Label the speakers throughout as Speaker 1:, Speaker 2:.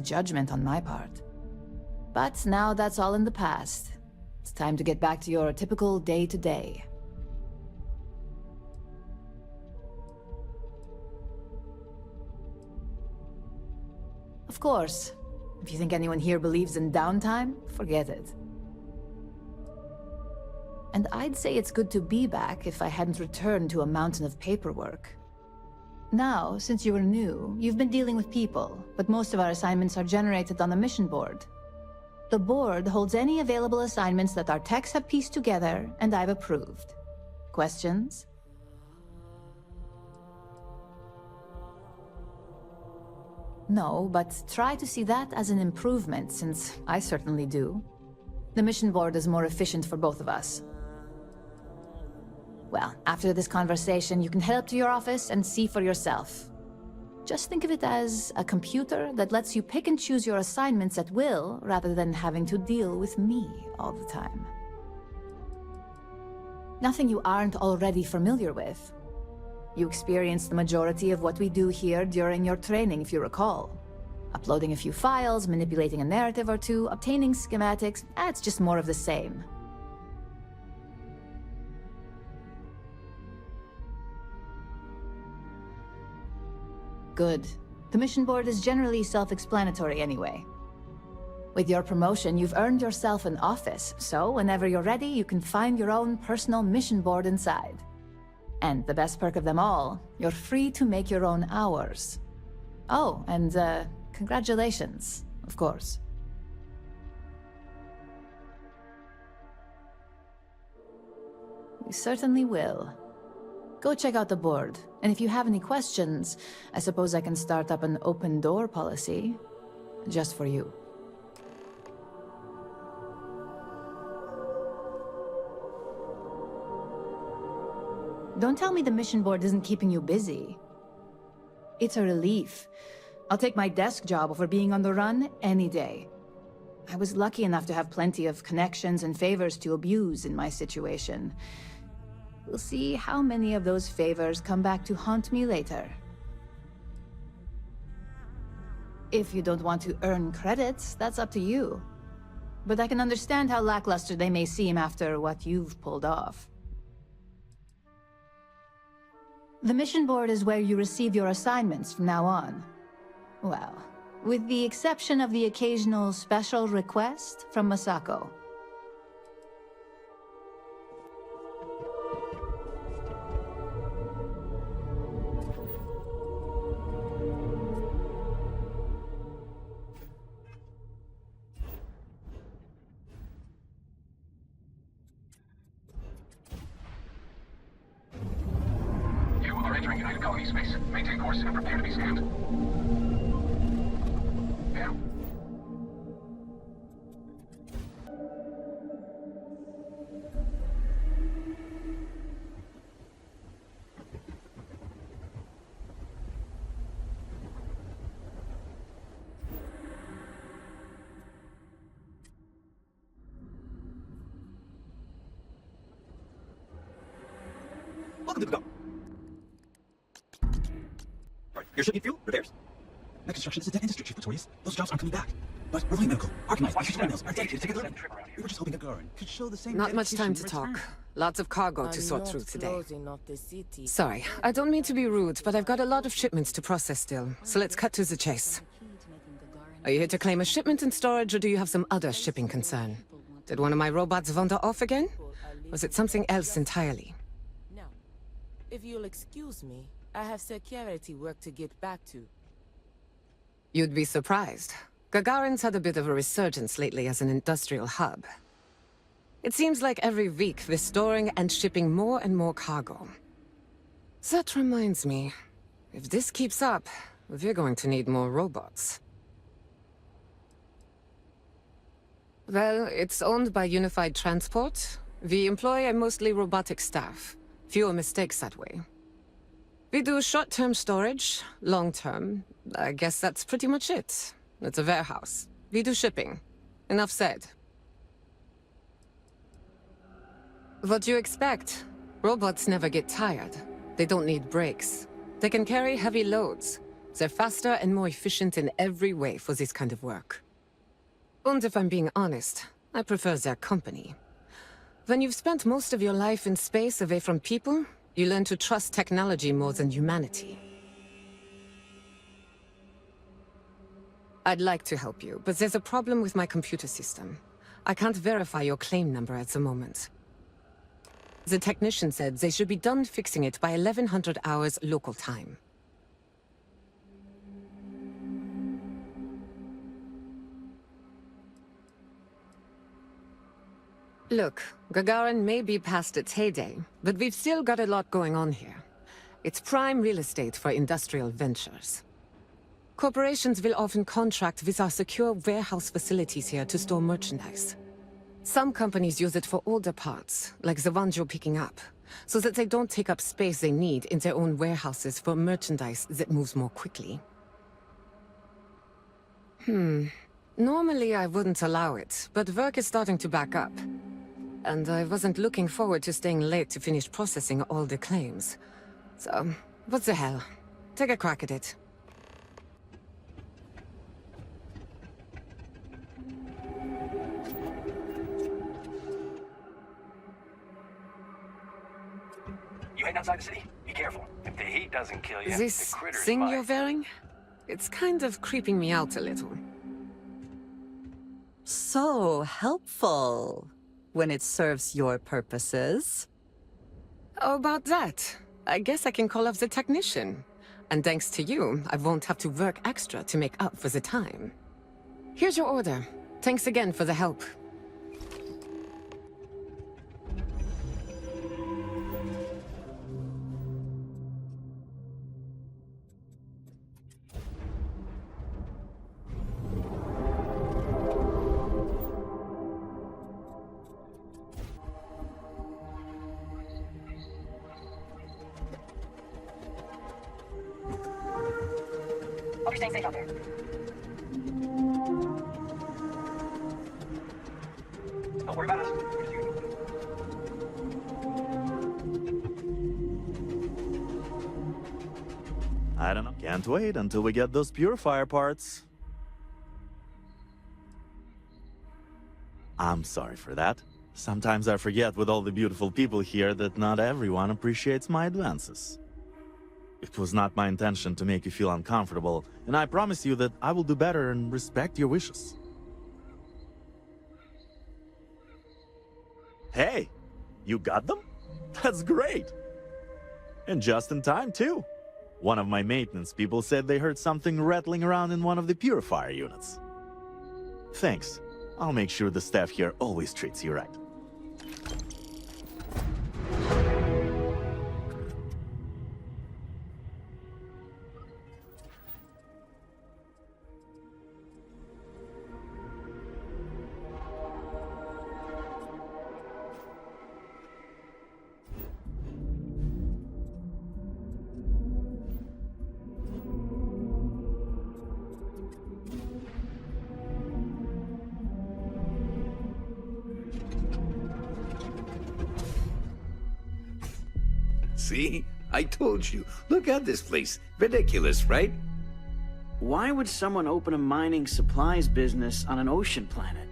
Speaker 1: judgment on my part. But now that's all in the past. It's time to get back to your typical day-to-day. Of course, if you think anyone here believes in downtime, forget it. And I'd say it's good to be back if I hadn't returned to a mountain of paperwork. Now, since you were new, you've been dealing with people, but most of our assignments are generated on the mission board. The board holds any available assignments that our techs have pieced together, and I've approved. Questions? No, but try to see that as an improvement, since I certainly do. The mission board is more efficient for both of us. Well, after this conversation, you can head up to your office and see for yourself. Just think of it as a computer that lets you pick and choose your assignments at will, rather than having to deal with me all the time. Nothing you aren't already familiar with. You experienced the majority of what we do here during your training, if you recall. Uploading a few files, manipulating a narrative or two, obtaining schematics, it's just more of the same. Good. The mission board is generally self-explanatory anyway. With your promotion, you've earned yourself an office, so whenever you're ready, you can find your own personal mission board inside. And the best perk of them all, you're free to make your own hours. Oh, and congratulations, of course. We certainly will. Go check out the board, and if you have any questions, I suppose I can start up an open door policy, just for you. Don't tell me the mission board isn't keeping you busy. It's a relief. I'll take my desk job over being on the run any day. I was lucky enough to have plenty of connections and favors to abuse in my situation. We'll see how many of those favors come back to haunt me later. If you don't want to earn credits, that's up to you. But I can understand how lackluster they may seem after what you've pulled off. The mission board is where you receive your assignments from now on. Well, with the exception of the occasional special request from Masako.
Speaker 2: Entering United Colony space. Maintain course and prepare to be scanned. Yeah.
Speaker 3: Welcome to the go. Your shipping fuel? Repairs. Med construction is a dead industry, Chief Pretorius. Those jobs aren't coming back. But we're really medical, organized, emails are dedicated to together. We were just hoping Gagarin could show the same.
Speaker 4: Not much time to talk. Lots of cargo to sort through today. Sorry, I don't mean to be rude, but I've got a lot of shipments to process still. So let's cut to the chase. Are you here to claim a shipment in storage, or do you have some other shipping concern? Did one of my robots wander off again? Was it something else entirely?
Speaker 5: No. If you'll excuse me, I have security work to get back to.
Speaker 4: You'd be surprised. Gagarin's had a bit of a resurgence lately as an industrial hub. It seems like every week they're storing and shipping more and more cargo. That reminds me, if this keeps up, we're going to need more robots. Well, it's owned by Unified Transport. We employ a mostly robotic staff. Fewer mistakes that way. We do short-term storage, long-term. I guess that's pretty much it. It's a warehouse. We do shipping. Enough said. What do you expect? Robots never get tired. They don't need breaks. They can carry heavy loads. They're faster and more efficient in every way for this kind of work. And if I'm being honest, I prefer their company. When you've spent most of your life in space away from people, you learn to trust technology more than humanity. I'd like to help you, but there's a problem with my computer system. I can't verify your claim number at the moment. The technician said they should be done fixing it by 1100 hours local time. Look, Gagarin may be past its heyday, but we've still got a lot going on here. It's prime real estate for industrial ventures. Corporations will often contract with our secure warehouse facilities here to store merchandise. Some companies use it for older parts, like the ones you're picking up, so that they don't take up space they need in their own warehouses for merchandise that moves more quickly. Normally I wouldn't allow it, but work is starting to back up. And I wasn't looking forward to staying late to finish processing all the claims. So, what the hell? Take a crack at it.
Speaker 2: You heading outside the city? Be careful. If the heat doesn't kill you,
Speaker 4: This
Speaker 2: the critters
Speaker 4: thing
Speaker 2: might.
Speaker 4: you're wearing? It's kind of creeping me out a little.
Speaker 6: So helpful when it serves your purposes.
Speaker 4: How about that? I guess I can call off the technician. And thanks to you, I won't have to work extra to make up for the time. Here's your order. Thanks again for the help.
Speaker 7: Hope you're staying safe out there.
Speaker 2: Don't worry about us.
Speaker 8: I don't know. Can't wait until we get those purifier parts. I'm sorry for that. Sometimes I forget with all the beautiful people here that not everyone appreciates my advances. It was not my intention to make you feel uncomfortable, and I promise you that I will do better and respect your wishes. Hey, you got them? That's great! And just in time, too. One of my maintenance people said they heard something rattling around in one of the purifier units. Thanks. I'll make sure the staff here always treats you right.
Speaker 9: See? I told you. Look at this place. Ridiculous, right?
Speaker 10: Why would someone open a mining supplies business on an ocean planet?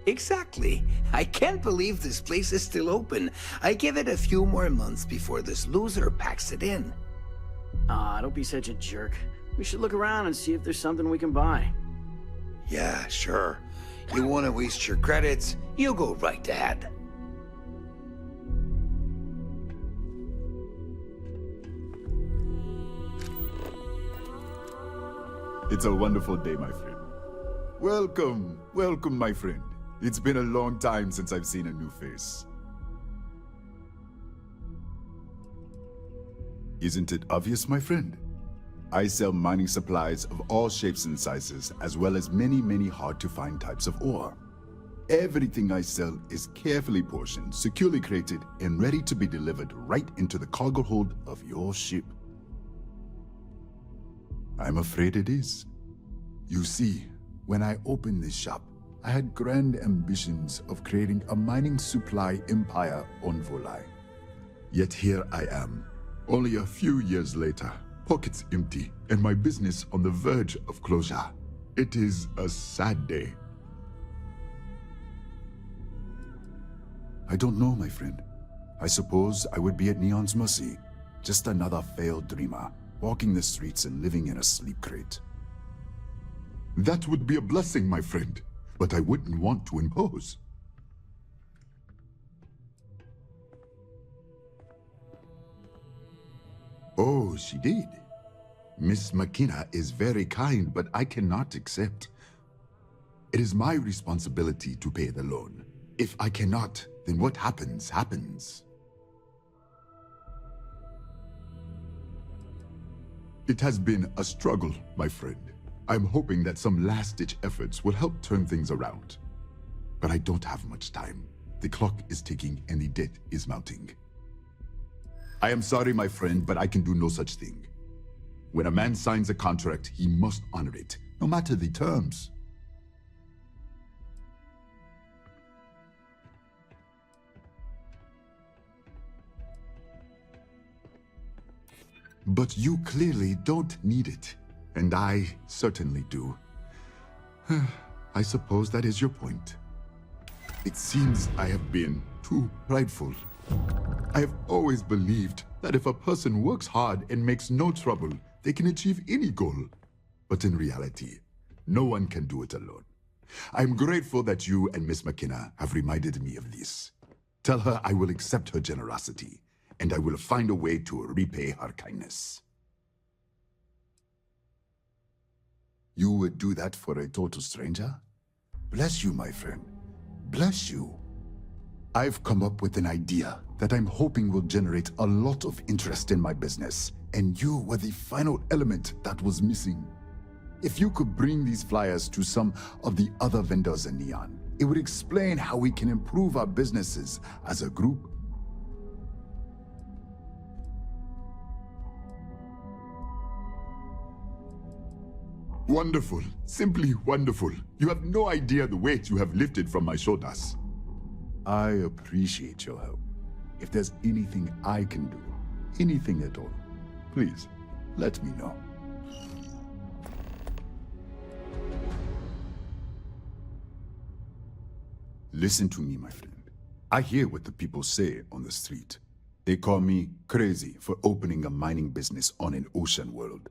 Speaker 9: Exactly. I can't believe this place is still open. I give it a few more months before this loser packs it in.
Speaker 10: Ah, don't be such a jerk. We should look around and see if there's something we can buy.
Speaker 9: Yeah, sure. You want to waste your credits? You go right ahead.
Speaker 11: It's a wonderful day, my friend. Welcome, welcome, my friend. It's been a long time since I've seen a new face. Isn't it obvious, my friend? I sell mining supplies of all shapes and sizes, as well as many, many hard-to-find types of ore. Everything I sell is carefully portioned, securely crated, and ready to be delivered right into the cargo hold of your ship. I'm afraid it is. You see, when I opened this shop, I had grand ambitions of creating a mining supply empire on Volai. Yet here I am, only a few years later, pockets empty, and my business on the verge of closure. It is a sad day. I don't know, my friend. I suppose I would be at Neon's mercy. Just another failed dreamer, walking the streets and living in a sleep crate. That would be a blessing, my friend, but I wouldn't want to impose. Oh, she did. Miss McKenna is very kind, but I cannot accept. It is my responsibility to pay the loan. If I cannot, then what happens, happens. It has been a struggle, my friend. I'm hoping that some last-ditch efforts will help turn things around. But I don't have much time. The clock is ticking and the debt is mounting. I am sorry, my friend, but I can do no such thing. When a man signs a contract, he must honor it, no matter the terms. But you clearly don't need it, and I certainly do. I suppose that is your point. It seems I have been too prideful. I have always believed that if a person works hard and makes no trouble, they can achieve any goal. But in reality, no one can do it alone. I'm grateful that you and Miss McKenna have reminded me of this. Tell her I will accept her generosity, and I will find a way to repay her kindness. You would do that for a total stranger? Bless you, my friend. Bless you. I've come up with an idea that I'm hoping will generate a lot of interest in my business, and you were the final element that was missing. If you could bring these flyers to some of the other vendors in Neon, it would explain how we can improve our businesses as a group. Wonderful. Simply wonderful. You have no idea the weight you have lifted from my shoulders. I appreciate your help. If there's anything I can do, anything at all, please, let me know. Listen to me, my friend. I hear what the people say on the street. They call me crazy for opening a mining business on an ocean world.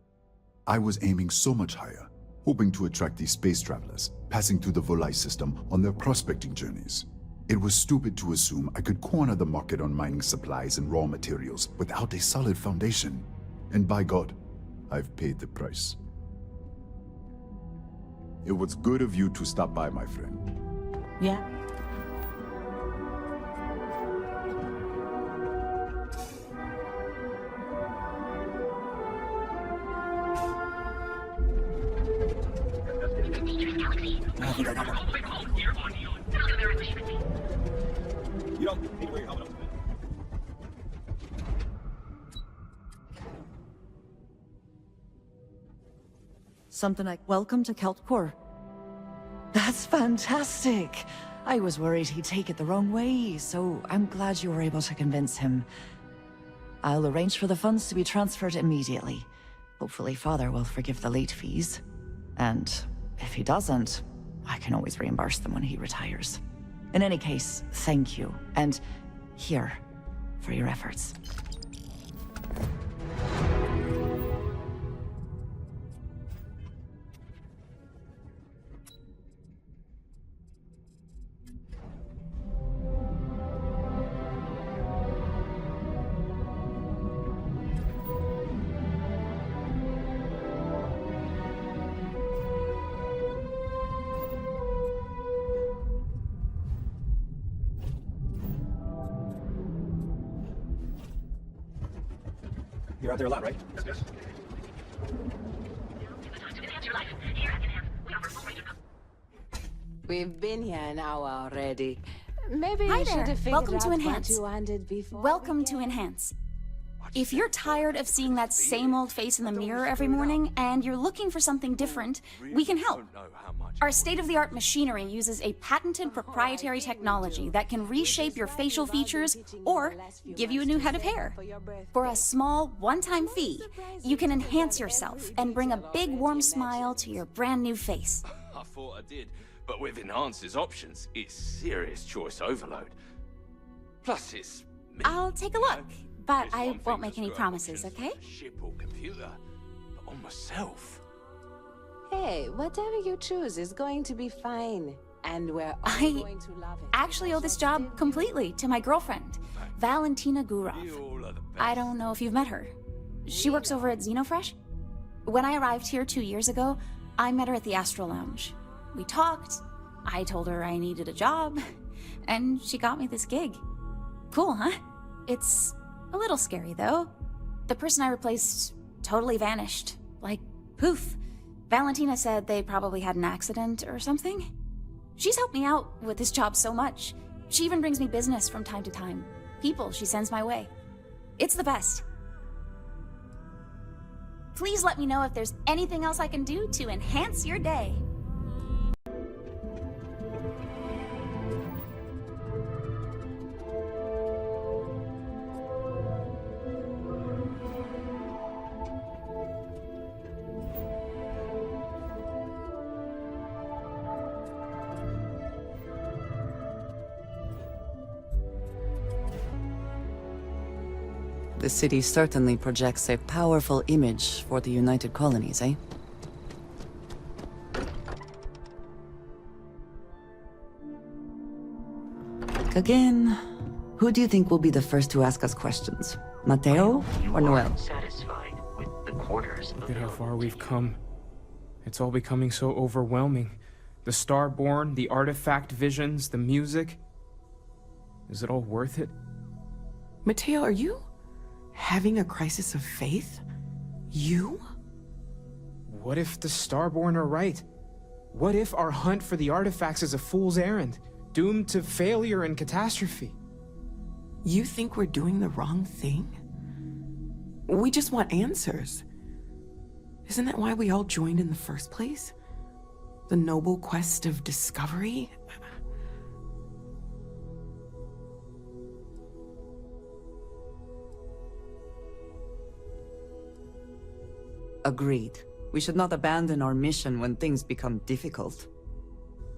Speaker 11: I was aiming so much higher, hoping to attract these space travelers, passing through the Volai system on their prospecting journeys. It was stupid to assume I could corner the market on mining supplies and raw materials without a solid foundation. And by God, I've paid the price. It was good of you to stop by, my friend.
Speaker 1: Yeah?
Speaker 3: You don't need to wear your helmet up.
Speaker 6: Something like, welcome to Keltcore. That's fantastic. I was worried he'd take it the wrong way, so I'm glad you were able to convince him. I'll arrange for the funds to be transferred immediately. Hopefully Father will forgive the late fees. And if he doesn't, I can always reimburse them when he retires. In any case, thank you. And here, for your efforts.
Speaker 3: You're out there a lot, right?
Speaker 2: Yes.
Speaker 5: We've been here an hour already. Maybe
Speaker 7: Hi
Speaker 5: you should
Speaker 7: there.
Speaker 5: have figured
Speaker 7: Welcome
Speaker 5: out
Speaker 7: to
Speaker 5: what
Speaker 7: Enhance.
Speaker 5: you wanted before.
Speaker 7: Welcome to Enhance.
Speaker 3: What
Speaker 12: If you're tired of seeing that same old face in the mirror every morning and you're looking for something different, we can help. Our state-of-the-art machinery uses a patented proprietary technology that can reshape your facial features or give you a new head of hair. For a small, one-time fee, you can enhance yourself and bring a big warm smile to your brand new face.
Speaker 13: I thought I did, but with Enhancer's options, it's serious choice overload. Plus, it's me.
Speaker 12: I'll take a look, but I won't make any promises, okay?
Speaker 13: Ship or computer, but on myself.
Speaker 5: Hey, whatever you choose is going to be fine. And we're all
Speaker 12: I
Speaker 5: going to love it.
Speaker 12: actually owe this job completely to my girlfriend, Valentina Gurov. I don't know if you've met her. She works over at Xenofresh. When I arrived here 2 years ago, I met her at the Astro Lounge. We talked, I told her I needed a job, and she got me this gig. Cool, huh? It's a little scary, though. The person I replaced totally vanished. Like, poof. Valentina said they probably had an accident or something. She's helped me out with this job so much. She even brings me business from time to time. People she sends my way. It's the best. Please let me know if there's anything else I can do to enhance your day.
Speaker 6: The city certainly projects a powerful image for the United Colonies, eh? Again, who do you think will be the first to ask us questions? Mateo or Noel?
Speaker 14: Satisfied with the quarters.
Speaker 15: Look at how far we've come. It's all becoming so overwhelming. The Starborn, the artifact visions, the music. Is it all worth it?
Speaker 16: Mateo, are you having a crisis of faith? You?
Speaker 15: What if the Starborn are right? What if our hunt for the artifacts is a fool's errand, doomed to failure and catastrophe?
Speaker 16: You think we're doing the wrong thing? We just want answers. Isn't that why we all joined in the first place? The noble quest of discovery?
Speaker 6: Agreed. We should not abandon our mission when things become difficult.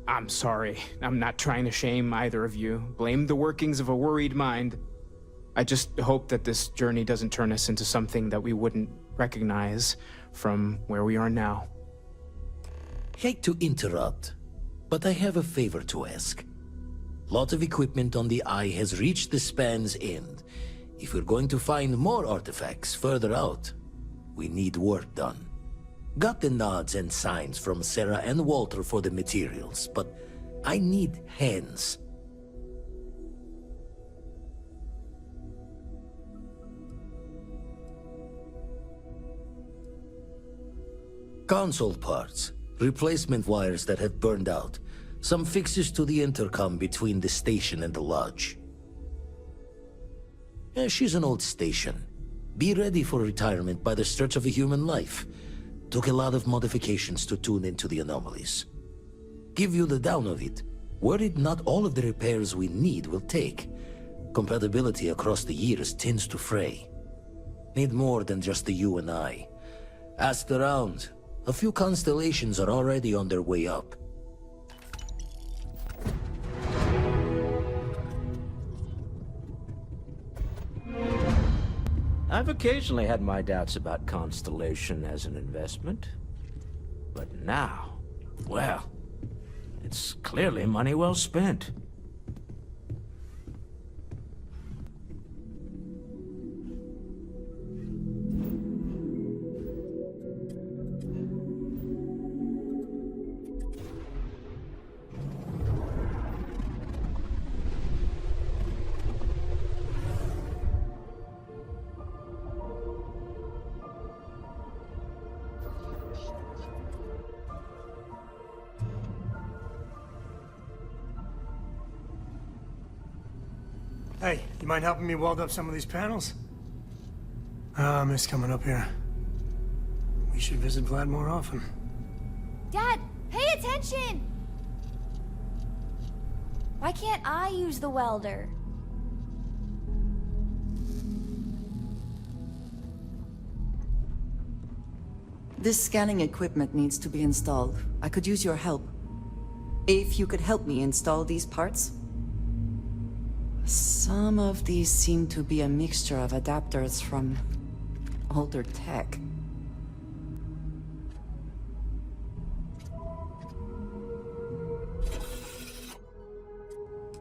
Speaker 15: I'm sorry. I'm not trying to shame either of you. Blame the workings of a worried mind. I just hope that this journey doesn't turn us into something that we wouldn't recognize from where we are now.
Speaker 17: Hate to interrupt, but I have a favor to ask. Lot of equipment on the Eye has reached the span's end. If we're going to find more artifacts further out, we need work done. Got the nods and signs from Sarah and Walter for the materials, but I need hands. Console parts, replacement wires that have burned out, some fixes to the intercom between the station and the lodge. She's an old station. Be ready for retirement by the stretch of a human life. Took a lot of modifications to tune into the anomalies. Give you the down of it. Worried not all of the repairs we need will take. Compatibility across the years tends to fray. Need more than just the you and I. Asked around. A few constellations are already on their way up.
Speaker 10: I've occasionally had my doubts about Constellation as an investment. But now, well, it's clearly money well spent.
Speaker 18: Hey, you mind helping me weld up some of these panels? I miss coming up here. We should visit Vlad more often.
Speaker 12: Dad, pay attention! Why can't I use the welder?
Speaker 6: This scanning equipment needs to be installed. I could use your help. If you could help me install these parts. Some of these seem to be a mixture of adapters from older tech.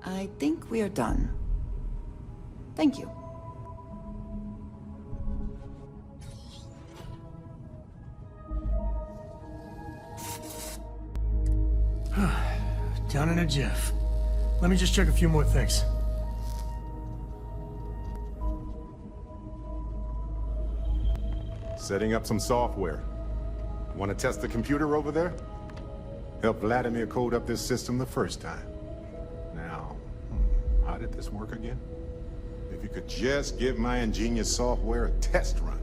Speaker 6: I think we are done. Thank you.
Speaker 18: Done in a jiff. Let me just check a few more things.
Speaker 19: Setting up some software. Want to test the computer over there? Help Vladimir code up this system the first time. Now, how did this work again? If you could just give my ingenious software a test run.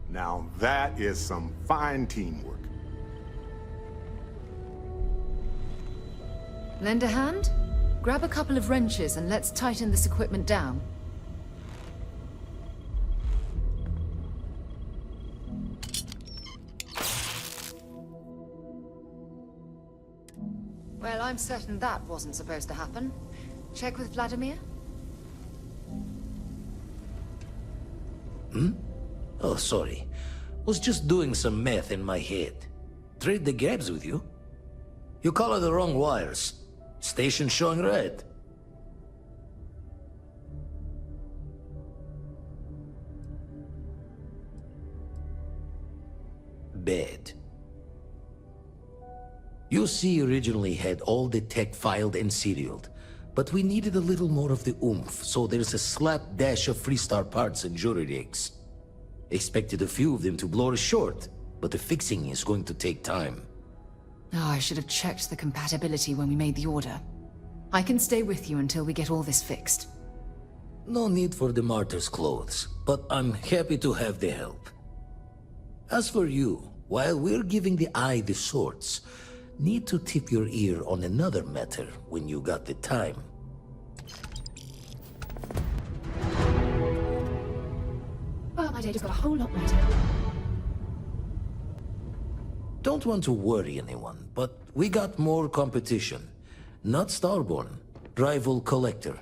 Speaker 19: Now that is some fine teamwork.
Speaker 20: Lend a hand? Grab a couple of wrenches and let's tighten this equipment down. Well, I'm certain that wasn't supposed to happen. Check with Vladimir?
Speaker 17: Oh, sorry. Was just doing some math in my head. Trade the gaps with you? You color the wrong wires. Station showing red. Bad. UC originally had all the tech filed and serialed, but we needed a little more of the oomph, so there's a slapdash of Freestar parts and jury rigs. Expected a few of them to blow us short, but the fixing is going to take time.
Speaker 20: Oh, I should have checked the compatibility when we made the order. I can stay with you until we get all this fixed.
Speaker 17: No need for the martyr's clothes, but I'm happy to have the help. As for you, while we're giving the eye the swords, need to tip your ear on another matter when you got the time.
Speaker 20: Well, my day just got a whole lot better.
Speaker 17: Don't want to worry anyone, but we got more competition. Not Starborn, rival collector.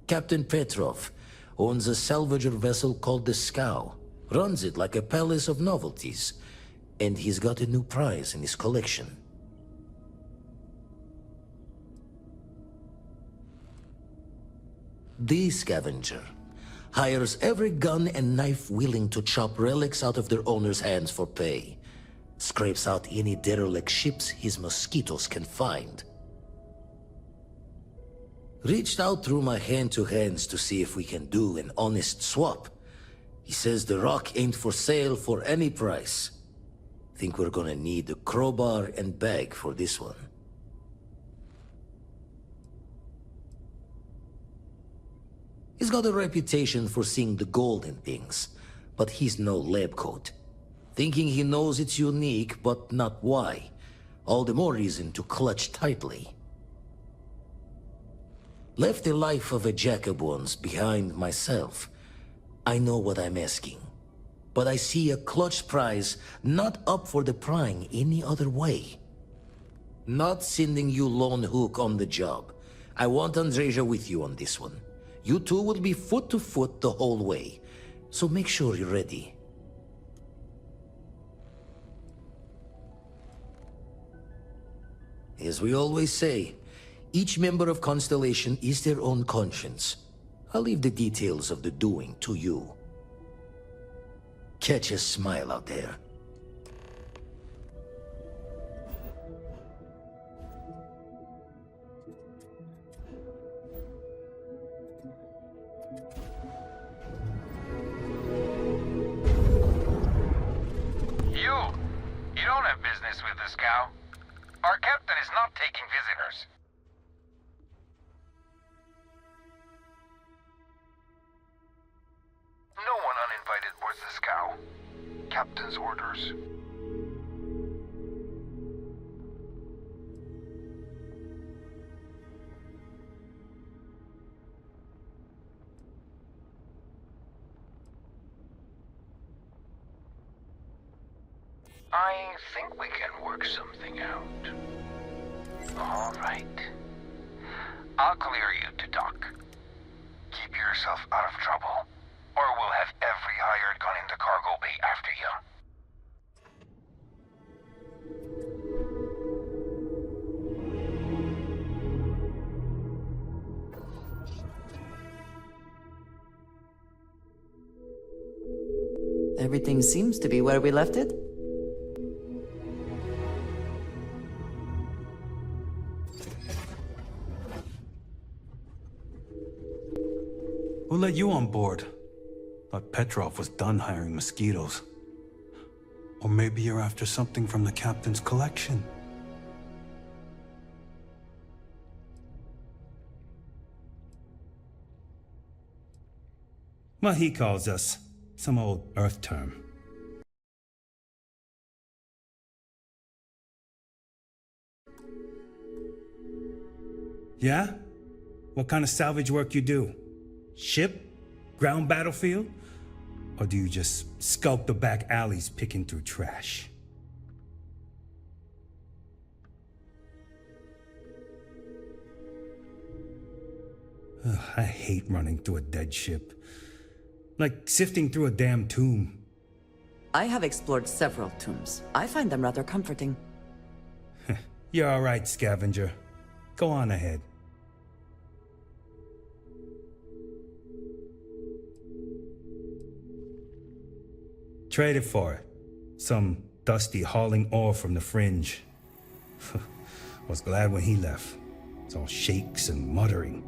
Speaker 17: Captain Petrov owns a salvager vessel called the Scow. Runs it like a palace of novelties. And he's got a new prize in his collection. The Scavenger hires every gun and knife willing to chop relics out of their owner's hands for pay. Scrapes out any derelict ships his mosquitoes can find. Reached out through my hand-to-hands to see if we can do an honest swap. He says the rock ain't for sale for any price. Think we're gonna need a crowbar and bag for this one. He's got a reputation for seeing the gold in things, but he's no lab coat. Thinking he knows it's unique, but not why. All the more reason to clutch tightly. Left the life of a jacob once behind myself. I know what I'm asking. But I see a clutch prize not up for the prying any other way. Not sending you lone hook on the job. I want Andreja with you on this one. You two will be foot to foot the whole way. So make sure you're ready. As we always say, each member of Constellation is their own conscience. I'll leave the details of the doing to you. Catch a smile out there.
Speaker 2: You don't have business with the Scow. Our captain is not taking captain's orders. I think we can work something out. All right. I'll clear you to dock. Keep yourself out of trouble, or we'll have every hired gun in the cargo bay after you.
Speaker 6: Everything seems to be where we left it.
Speaker 21: Who let you on board? Thought Petrov was done hiring mosquitoes. Or maybe you're after something from the captain's collection. Well, he calls us. Some old Earth term. Yeah? What kind of salvage work you do? Ship? Ground battlefield? Or do you just skulk the back alleys picking through trash? Ugh, I hate running through a dead ship. Like sifting through a damn tomb.
Speaker 6: I have explored several tombs. I find them rather comforting.
Speaker 21: You're all right, scavenger. Go on ahead. Traded for it. Some dusty hauling ore from the fringe. Was glad when he left. It's all shakes and muttering.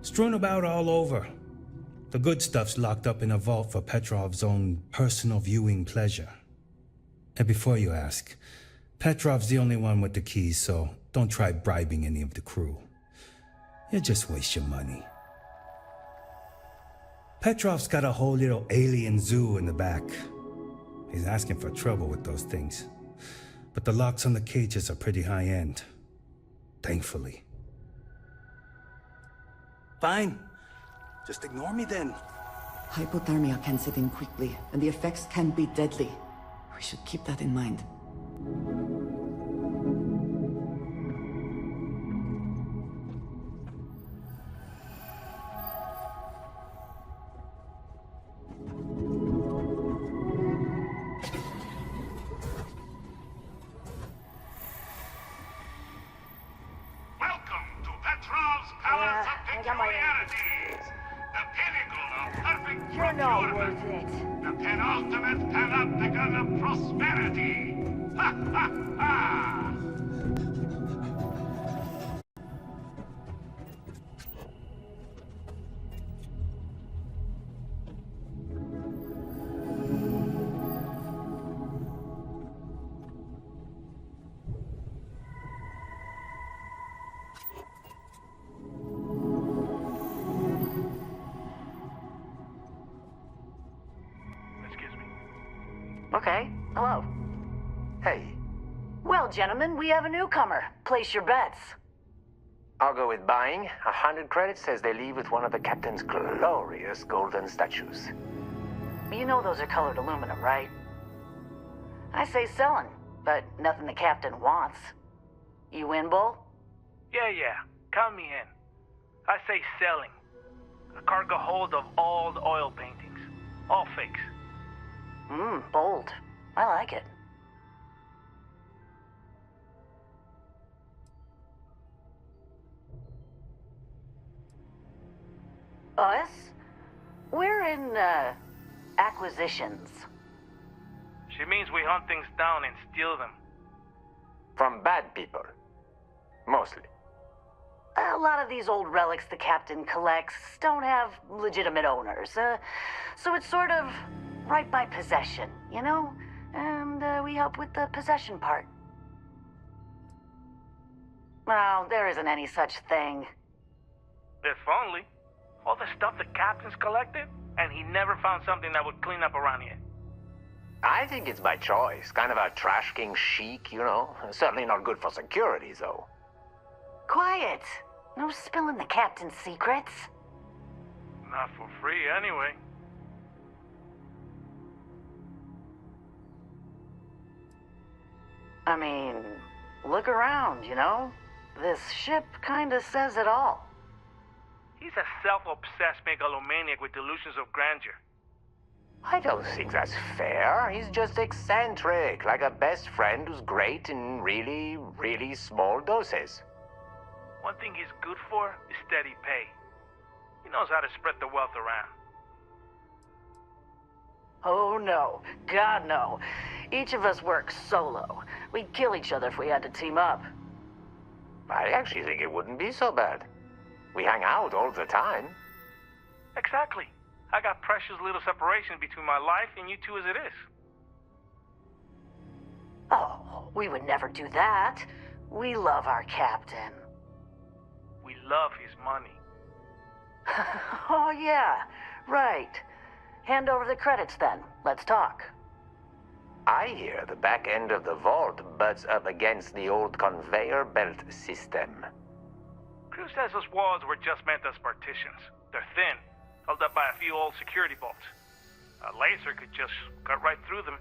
Speaker 21: Strewn about all over. The good stuff's locked up in a vault for Petrov's own personal viewing pleasure. And before you ask, Petrov's the only one with the keys, so don't try bribing any of the crew. You'll just waste your money. Petrov's got a whole little alien zoo in the back. He's asking for trouble with those things. But the locks on the cages are pretty high-end. Thankfully.
Speaker 3: Fine. Just ignore me then.
Speaker 6: Hypothermia can set in quickly, and the effects can be deadly. We should keep that in mind.
Speaker 22: Okay, hello.
Speaker 9: Hey,
Speaker 22: Well, gentlemen, we have a newcomer. Place your bets.
Speaker 9: I'll go with buying. 100 credits says they leave with one of the captain's glorious golden statues.
Speaker 22: You know those are colored aluminum, right? I say selling, but nothing the captain wants. You in, Bull?
Speaker 23: Yeah. Count me in. I say selling. A cargo hold of all the oil paintings. All fakes.
Speaker 22: Bold. I like it. Us? We're in, acquisitions.
Speaker 23: She means we hunt things down and steal them.
Speaker 9: From bad people. Mostly.
Speaker 22: A lot of these old relics the captain collects don't have legitimate owners, so it's sort of right by possession, you know? And we help with the possession part. Well, there isn't any such thing.
Speaker 23: If only. All the stuff the captain's collected, and he never found something that would clean up around here.
Speaker 2: I think it's by choice. Kind of a trash king chic, you know. Certainly not good for security, though.
Speaker 22: Quiet! No spilling the captain's secrets.
Speaker 23: Not for free, anyway.
Speaker 22: I mean, look around, you know? This ship kinda says it all.
Speaker 23: He's a self-obsessed megalomaniac with delusions of grandeur.
Speaker 2: I don't think that's fair. He's just eccentric, like a best friend who's great in really, really small doses.
Speaker 23: One thing he's good for is steady pay. He knows how to spread the wealth around.
Speaker 22: Oh no, God no. Each of us works solo. We'd kill each other if we had to team up.
Speaker 2: I actually think it wouldn't be so bad. We hang out all the time.
Speaker 23: Exactly. I got precious little separation between my life and you two as it is.
Speaker 22: Oh, we would never do that. We love our captain.
Speaker 23: We love his money.
Speaker 22: Oh yeah, right. Hand over the credits then. Let's talk.
Speaker 2: I hear the back end of the vault butts up against the old conveyor belt system.
Speaker 23: Crew says those walls were just meant as partitions. They're thin, held up by a few old security bolts. A laser could just cut right through them.